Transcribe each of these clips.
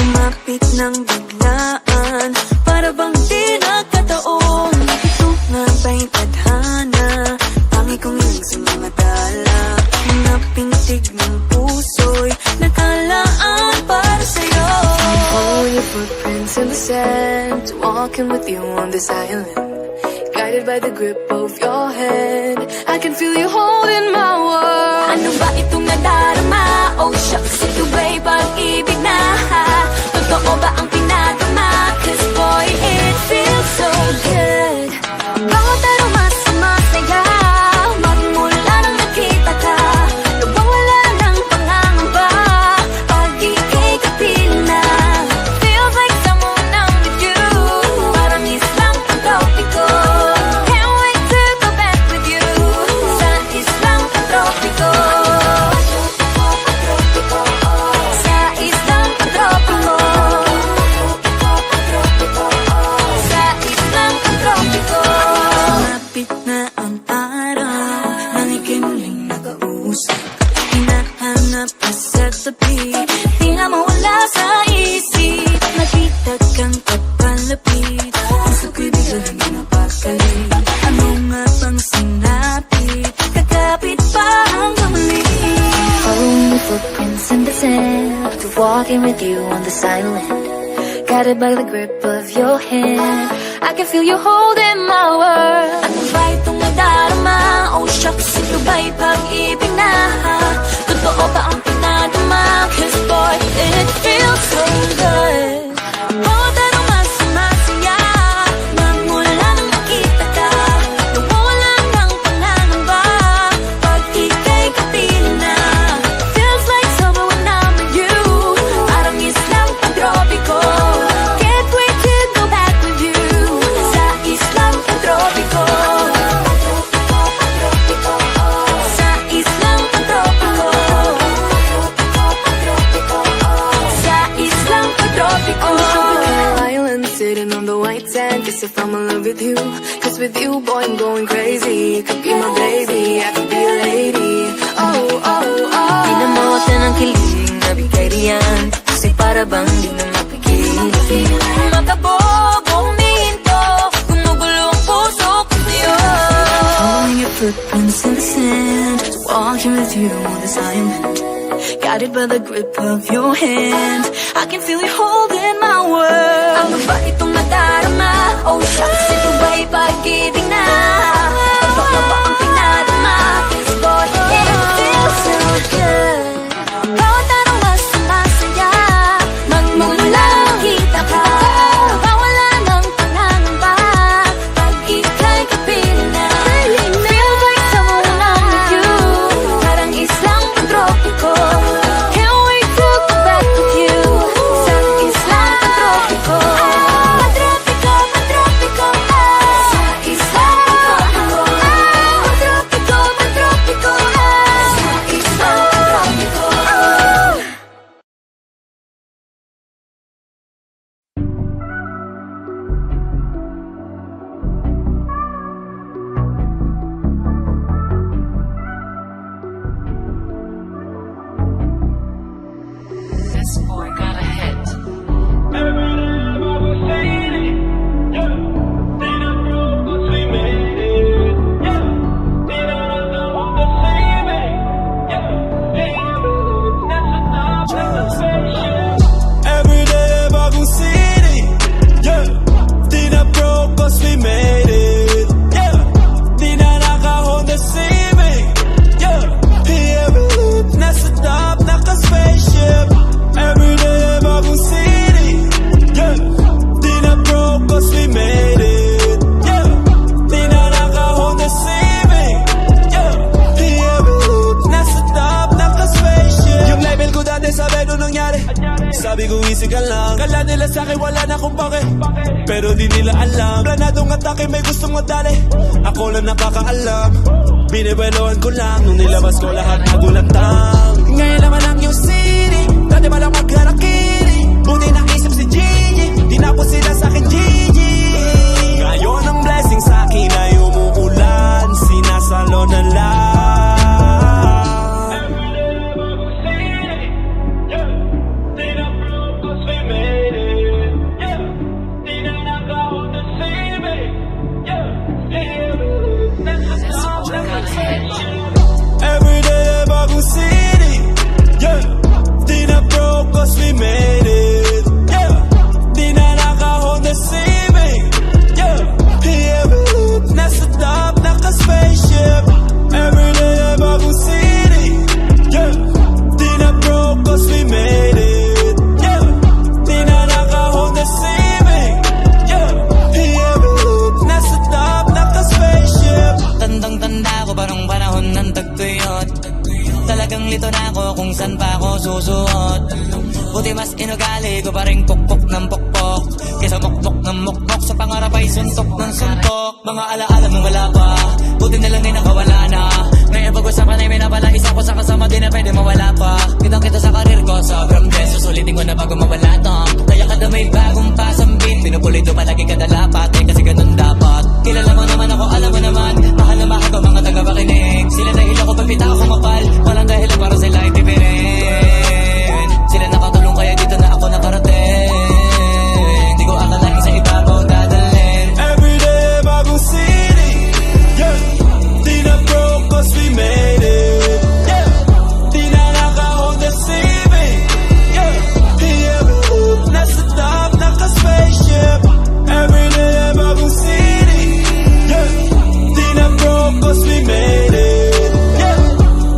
Lumapit ng biglaan, para bang di nagkataon. Ito nga ba'y tadhana, tangi kong iyong sa mga tala. Napintig ng puso'y nakalaan para sa'yo. Follow your footprints in the sand, walking with you on this island, guided by the grip of your hand. I can feel you holding my world. Ano ba itong nadarama? Oh shucks, ito ba'y pag-ibig na? Totoo ba ang pinagama? Cause boy, it feels so good. Bawat araw mas masaya, magmula nang nakita ka. Nawawala ng pangangamba, pag ika'y kapiling na. Feels like someone I'm with you, parang islang pantropiko. Can't wait to go back with you, sa islang pantropiko. Sa islang pantropiko. Sa islang pantropiko. Malapit na ang araw, nang ika'y muling nakausap. Hinahanap ka sa tabi, di nga mawala sa isip. Nakita kang kapalapit, puso ko'y biglang napakalit. Ano nga bang sinapit, kakapit pa hanggang muli. Following the footprints in the sand, walking with you on this island, guided by the grip of your hand. I can feel you holding my world. Ano ba itong nadarama? Oh shucks, ito ba'y pag-ibig na? Totoo ba ang pinadama? Cause boy, it feels so good. Bawat araw mas masaya, magmula nang nakita ka. Nawawala ng pangangamba, pag ika'y kapiling na. Feels like summer when I'm with you, parang islang pantropiko. Can't wait to go back with you, sa islang pantropiko. Sa islang pantropiko. Sa islang pantropiko. Island sitting on the white sand, guess if I'm in love with you, cause with you boy I'm going crazy. You could be my baby, I could be a lady. Oh, oh, oh. Pinamuot na ng kilig, nabigay riyan, kasi para bang di na mapigil. Makabog, huminto, gumugulo ang puso ko sa'yo. Following your footprints in the sand, walking with you on this island, guided by the grip of your hand. I can feel you holding my world. Ano ba itong nadarama? Oh shucks, ito ba'y pag-ibig na? Totoo ba ang pinadama? Cause boy, it feels so good. Bawat araw mas masaya, magmula nakita ka. Nawawala ng pangangamba, pag ika'y kapiling na. Feels like someone I'm with you, parang islang pantropiko. Can't wait to go back with you, sa islang pantropiko. Pantropiko, pantropiko, sa islang pantropiko. Pantropiko, pantropiko, sa islang pantropiko. This boy got a hit. Every day bagong city, yeah. Di na broke cause we made it, yeah. Di na naka-Honda Civic, yeah. Here we live, nasa top, naka-spaceship. Every day bagong city, yeah. Di na broke cause we made it, yeah. Di na naka-Honda Civic, yeah. Here we live, nasa top, naka-spaceship. Yung level ko dati sabi nung nangyari, sabi ko easy ka lang. Kala nila sa'kin wala na kung bakit, pero di nila alam. Planadong atake may gustong madali, ako lang nakakaalam. Binibeloan ko lang, nung nilabas ko lahat nagulantang. Ngayon naman ang yung city, dati ba lang magharakiri. Buti naisip si Gigi, di na po sila sa'kin Gigi. Ngayon ang blessing sa'kin ay umuulan, sinasalo na lang. Every day bagong city, yeah. Di na broke cause we made ko pa rin pukpok ng pukpok kesa mokmok ng mokmok, sa pangarap ay suntok ng suntok. Mga alaala mong wala pa, buti na lang ay nakawala na. Ngayon pag-usapan ay may napala, isa ko sa kasama di na pwede mawala pa. Kitang kita sa karir ko, sobrang bless, susulitin ko na bago mawala to. Kaya kada may bagong pasambit, pinupulido palagi kada lapat, eh kasi ganun dapat. Kilala mo naman ako, alam mo naman, mahal na mahal ko mga taga-pakinig. Sila dahil ako pagpita ako mapal, walang dahilan para sila ay tipirin. Sila nakatulong kaya dito na ako nakarating. Di ko akalain sa iba ko dadalhin. Everyday bagong city, yeah. Di na broke cause we made it, yeah. Di na naka-Honda Civic, yeah. Yeah, nasa top, naka-spaceship. Everyday bagong city, yeah. Di na broke cause we made it, yeah.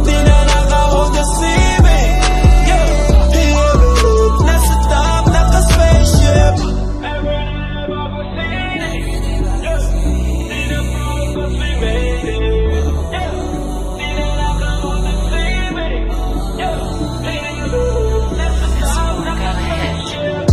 Di na naka-Honda Civic, yeah. Yeah, nasa top, naka-spaceship. Everyday bagong city, yeah. Di na broke cause we made it, yeah. Di na naka-Honda Civic, yeah. Nasa top, naka-spaceship.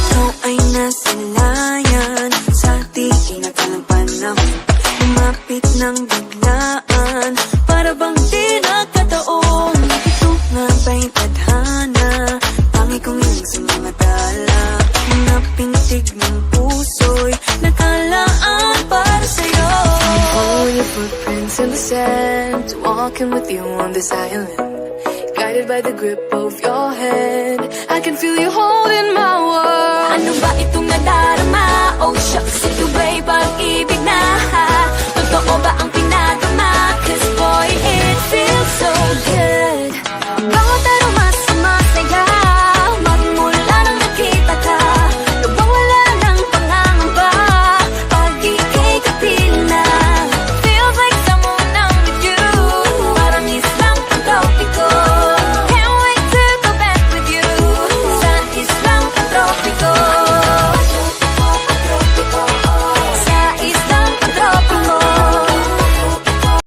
Ikaw ay nasanayan sa tingin at alang panahon. Lumapit ng biglaan, para bang di nagkataon. Ito nga ba'y tadhana, tangi kong iyong sa mga tala. Mga pintig ng puso'y nakalaan para sa'yo. Following your footprints in the sand, walking with you on this island, guided by the grip of your hand. I can feel you holding my world. Ano ba itong nadarama? Oh shucks, ito ba'y pag-ibig na? Totoo